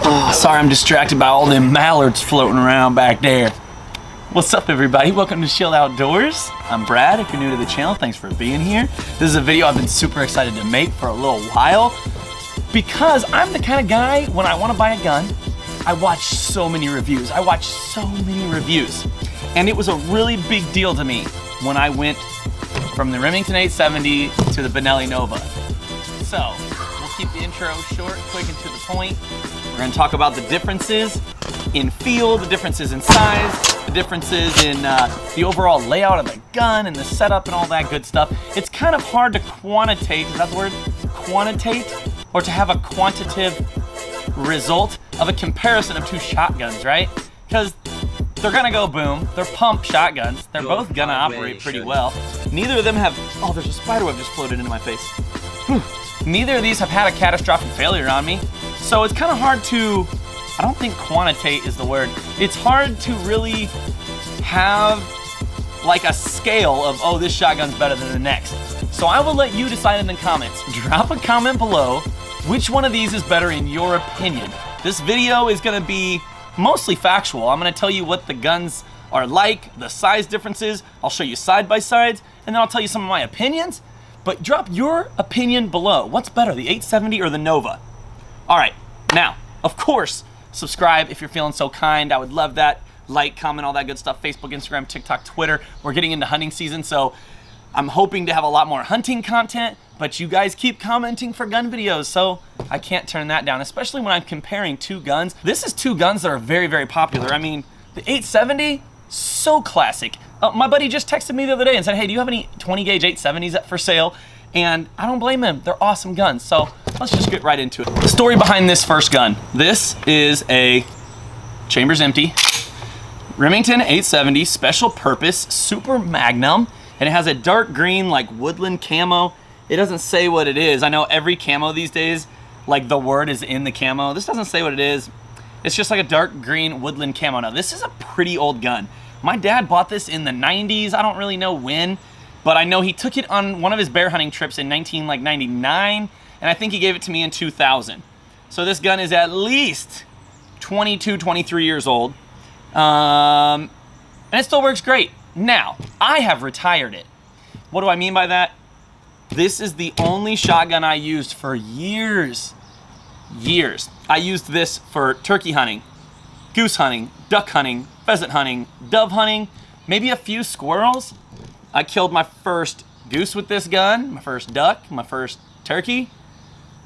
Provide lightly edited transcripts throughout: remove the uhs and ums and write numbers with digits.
Oh, sorry, I'm distracted by all them mallards floating around back there. What's up, everybody? Welcome to Chill Outdoors. I'm Brad. If you're new to the channel, thanks for being here. This is a video I've been super excited to make for a little while because I'm the kind of guy, when I want to buy a gun, I watch so many reviews. And it was a really big deal to me when I went from the Remington 870 to the Benelli Nova. So, we'll keep the intro short, quick, and to the point. We're gonna talk about the differences in feel, the differences in size, the differences in the overall layout of the gun and the setup and all that good stuff. It's kind of hard to quantitate, is that the word? Quantitate? Or to have a quantitative result of a comparison of two shotguns, right? Because they're gonna go boom, they're pump shotguns, they're both gonna operate pretty well. Neither of them have, oh, there's a spider web just floated into my face. Whew. Neither of these have had a catastrophic failure on me. So it's kind of hard to, I don't think quantitate is the word. It's hard to really have like a scale of, oh, this shotgun's better than the next. So I will let you decide in the comments. Drop a comment below which one of these is better in your opinion. This video is gonna be mostly factual. I'm gonna tell you what the guns are like, the size differences. I'll show you side by sides, and then I'll tell you some of my opinions. But drop your opinion below. What's better, the 870 or the Nova? All right, now, of course, subscribe if you're feeling so kind. I would love that. Like, comment, all that good stuff. Facebook, Instagram, TikTok, Twitter. We're getting into hunting season, so I'm hoping to have a lot more hunting content, but you guys keep commenting for gun videos, so I can't turn that down, especially when I'm comparing two guns. This is two guns that are very, very popular. I mean, the 870, so classic. My buddy just texted me the other day and said, hey, do you have any 20 gauge 870s for sale? And I don't blame him. They're awesome guns. So let's just get right into it. The story behind this first gun. This is a chamber's empty Remington 870 special purpose super magnum. And it has a dark green like woodland camo. It doesn't say what it is. I know every camo these days, like the word is in the camo. This doesn't say what it is. It's just like a dark green woodland camo. Now this is a pretty old gun. My dad bought this in the 90s. I don't really know when, but I know he took it on one of his bear hunting trips in 1999, and I think he gave it to me in 2000. So this gun is at least 22, 23 years old, and it still works great. Now, I have retired it. What do I mean by that? This is the only shotgun I used for years. I used this for turkey hunting, goose hunting, duck hunting, pheasant hunting, dove hunting, maybe a few squirrels. I killed my first goose with this gun, my first duck, my first turkey.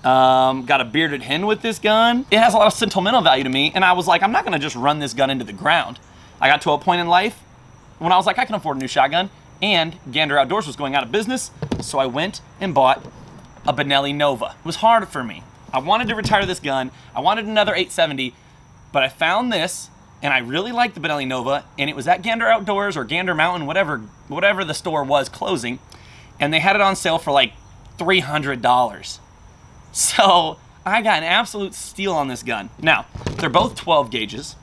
Got a bearded hen with this gun. It has a lot of sentimental value to me, and I was like, I'm not gonna just run this gun into the ground. I got to a point in life when I was like, I can afford a new shotgun, and Gander Outdoors was going out of business, so I went and bought a Benelli Nova. It was hard for me. I wanted to retire this gun. I wanted another 870, but I found this, and I really liked the Benelli Nova, and it was at Gander Outdoors or Gander Mountain, whatever the store was closing, and they had it on sale for like $300. So I got an absolute steal on this gun. Now, they're both 12 gauges.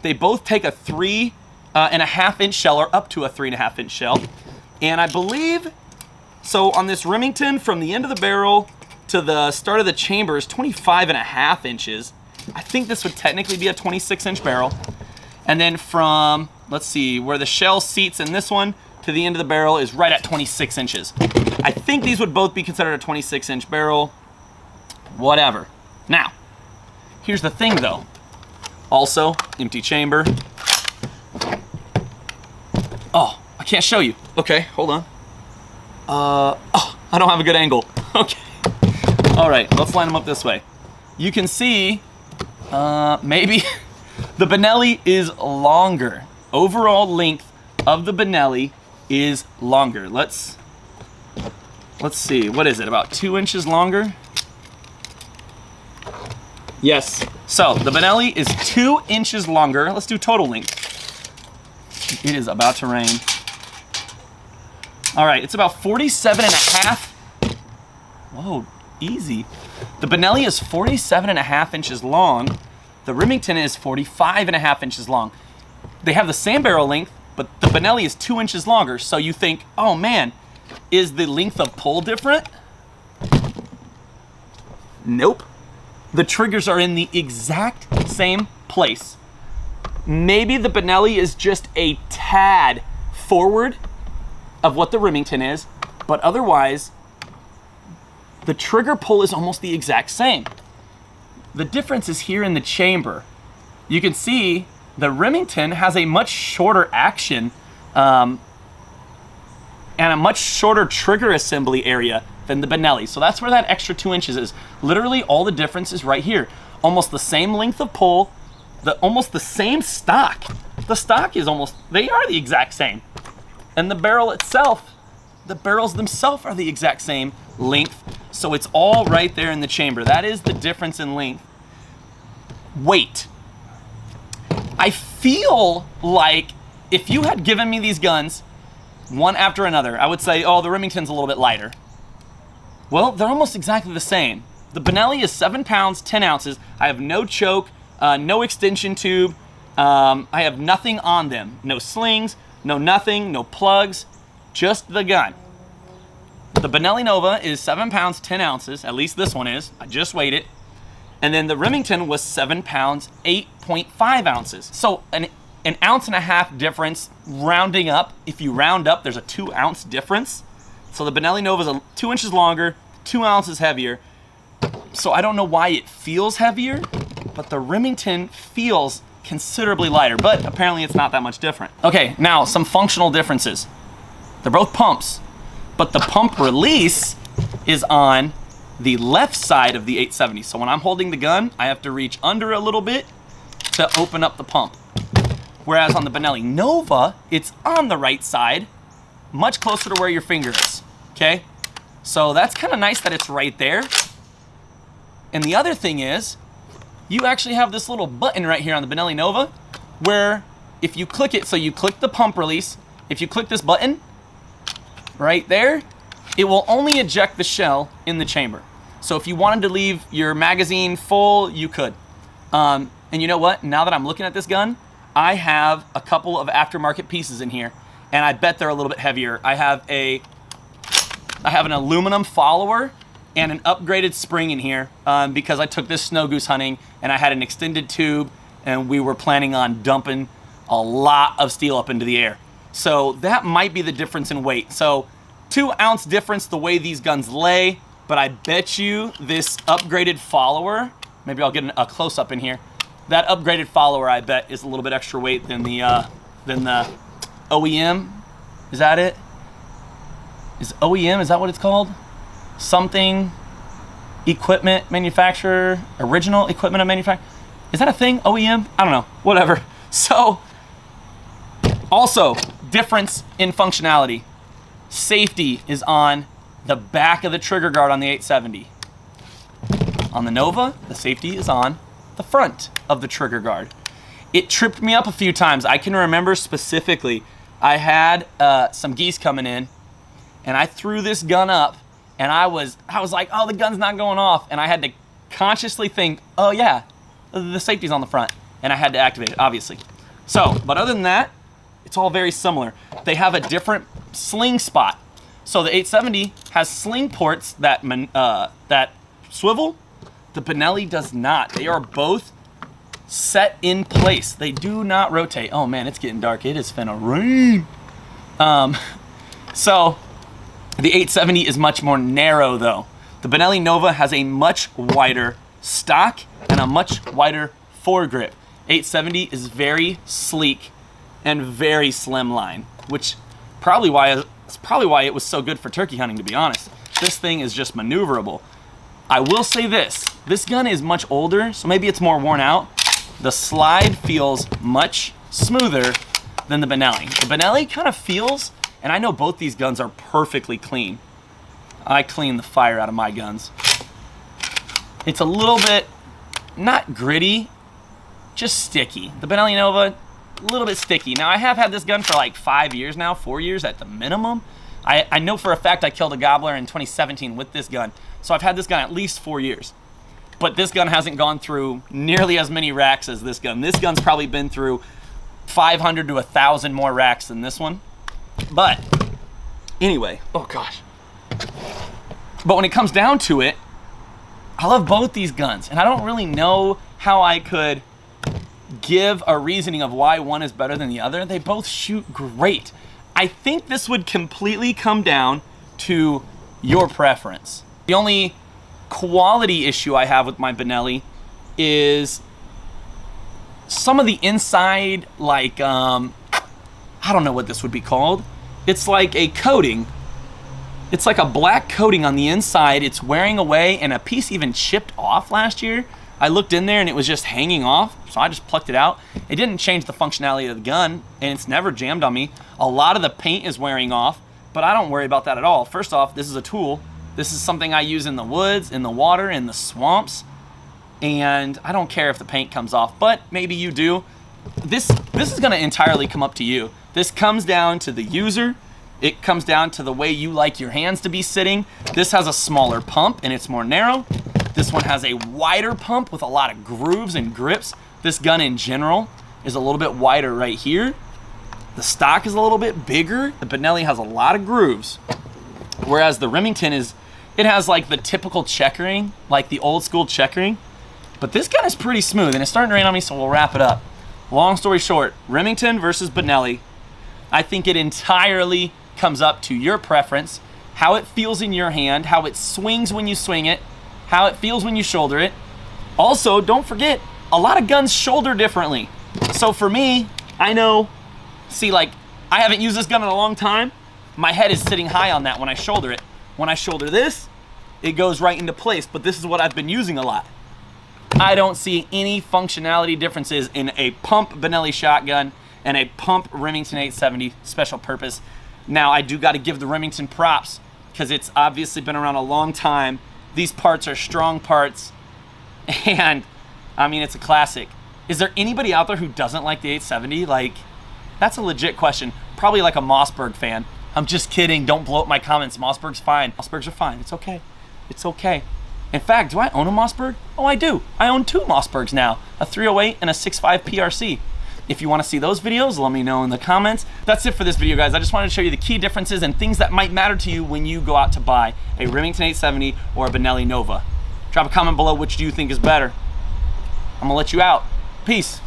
They both take a 3.5 inch shell or up to a 3.5 inch shell. And I believe, so on this Remington, from the end of the barrel to the start of the chamber is 25.5 inches. I think this would technically be a 26-inch barrel. And then from, let's see, where the shell seats in this one to the end of the barrel is right at 26 inches. I think these would both be considered a 26-inch barrel. Whatever. Now, here's the thing though. Also, empty chamber. Oh, I can't show you. Okay, hold on. Oh, I don't have a good angle. Okay. All right, let's line them up this way. You can see, maybe the Benelli is longer. Overall length of the Benelli is longer. Let's see, what is it, about 2 inches longer? Yes, so the Benelli is 2 inches longer. Let's do total length. It is about to rain. All right, it's about 47.5. Whoa, easy. The Benelli is 47.5 inches long. The Remington is 45.5 inches long. They have the same barrel length, but the Benelli is 2 inches longer. So you think, oh man, is the length of pull different? Nope. The triggers are in the exact same place. Maybe the Benelli is just a tad forward of what the Remington is, but otherwise, the trigger pull is almost the exact same. The difference is here in the chamber. You can see the Remington has a much shorter action and a much shorter trigger assembly area than the Benelli. So that's where that extra 2 inches is. Literally all the difference is right here. Almost the same length of pull, almost the same stock. The stock is they are the exact same. And the barrel itself, the barrels themselves are the exact same length. So it's all right there in the chamber. That is the difference in length. Weight. I feel like if you had given me these guns one after another, I would say, oh, the Remington's a little bit lighter. Well, they're almost exactly the same. The Benelli is 7 pounds, 10 ounces. I have no choke, no extension tube. I have nothing on them. No slings, no nothing, no plugs, just the gun. The Benelli Nova is 7 pounds, 10 ounces. At least this one is. I just weighed it. And then the Remington was 7 pounds, 8.5 ounces. So an ounce and a half difference rounding up. If you round up, there's a 2 ounce difference. So the Benelli Nova is 2 inches longer, 2 ounces heavier. So I don't know why it feels heavier, but the Remington feels considerably lighter, but apparently it's not that much different. Okay, now some functional differences. They're both pumps, but the pump release is on the left side of the 870. So when I'm holding the gun, I have to reach under a little bit to open up the pump. Whereas on the Benelli Nova, it's on the right side, much closer to where your finger is, okay? So that's kind of nice that it's right there. And the other thing is, you actually have this little button right here on the Benelli Nova where if you click it, so you click the pump release, if you click this button right there, it will only eject the shell in the chamber. So if you wanted to leave your magazine full, you could. And you know what? Now that I'm looking at this gun, I have a couple of aftermarket pieces in here, and I bet they're a little bit heavier. I have an aluminum follower and an upgraded spring in here because I took this snow goose hunting and I had an extended tube and we were planning on dumping a lot of steel up into the air. So that might be the difference in weight. So 2 ounce difference the way these guns lay, but I bet you this upgraded follower, maybe I'll get a close up in here. That upgraded follower, I bet, is a little bit extra weight than the OEM. Is that it? Is OEM, is that what it's called? Something equipment manufacturer, original equipment manufacturer. Is that a thing? OEM? I don't know. Whatever. So, also, difference in functionality. Safety is on the back of the trigger guard on the 870. On the Nova, the safety is on the front of the trigger guard. It tripped me up a few times. I can remember specifically, I had some geese coming in, and I threw this gun up, and I was like, oh, the gun's not going off, and I had to consciously think, oh yeah, the safety's on the front, and I had to activate it, obviously. So, but other than that, it's all very similar. They have a different sling spot. So the 870 has sling ports that swivel. The Benelli does not. They are both set in place. They do not rotate. Oh man, it's getting dark. It is finna rain. So the 870 is much more narrow though. The Benelli Nova has a much wider stock and a much wider foregrip. 870 is very sleek and very slimline, which probably it's probably why it was so good for turkey hunting, to be honest. This thing is just maneuverable. I will say this gun is much older, so maybe it's more worn out. The slide feels much smoother than the Benelli. The Benelli kind of feels, and I know both these guns are perfectly clean. I clean the fire out of my guns. It's a little bit, not gritty, just sticky. The Benelli Nova, a little bit sticky. Now I have had this gun for like 5 years now, 4 years at the minimum. I know for a fact I killed a gobbler in 2017 with this gun. So I've had this gun at least 4 years. But this gun hasn't gone through nearly as many racks as this gun. This gun's probably been through 500 to 1,000 more racks than this one. But anyway, oh gosh. But when it comes down to it, I love both these guns, and I don't really know how I could give a reasoning of why one is better than the other. They both shoot great. I think this would completely come down to your preference. The only quality issue I have with my Benelli is some of the inside, like, I don't know what this would be called. It's like a coating. It's like a black coating on the inside. It's wearing away, and a piece even chipped off last year. I looked in there and it was just hanging off, so I just plucked it out. It didn't change the functionality of the gun, and it's never jammed on me. A lot of the paint is wearing off, but I don't worry about that at all. First off, this is a tool. This is something I use in the woods, in the water, in the swamps, and I don't care if the paint comes off, but maybe you do. This is gonna entirely come up to you. This comes down to the user. It comes down to the way you like your hands to be sitting. This has a smaller pump and it's more narrow. This one has a wider pump with a lot of grooves and grips. This gun in general is a little bit wider right here. The stock is a little bit bigger. The Benelli has a lot of grooves, whereas the Remington it has like the typical checkering, like the old school checkering. But this gun is pretty smooth, and it's starting to rain on me, so we'll wrap it up. Long story short, Remington versus Benelli. I think it entirely comes up to your preference, how it feels in your hand, how it swings when you swing it, how it feels when you shoulder it. Also, don't forget, a lot of guns shoulder differently. So for me, I know, see, like, I haven't used this gun in a long time. My head is sitting high on that when I shoulder it. When I shoulder this, it goes right into place, but this is what I've been using a lot. I don't see any functionality differences in a pump Benelli shotgun and a pump Remington 870 special purpose. Now, I do got to give the Remington props because it's obviously been around a long time. These parts are strong parts, and I mean, it's a classic. Is there anybody out there who doesn't like the 870? Like, that's a legit question. Probably like a Mossberg fan. I'm just kidding. Don't blow up my comments. Mossberg's fine. Mossbergs are fine. It's okay. It's okay. In fact, do I own a Mossberg? Oh, I do. I own two Mossbergs now, a 308 and a 6.5 PRC. If you want to see those videos, let me know in the comments. That's it for this video, guys. I just wanted to show you the key differences and things that might matter to you when you go out to buy a Remington 870 or a Benelli Nova. Drop a comment below which do you think is better. I'm gonna let you out. Peace.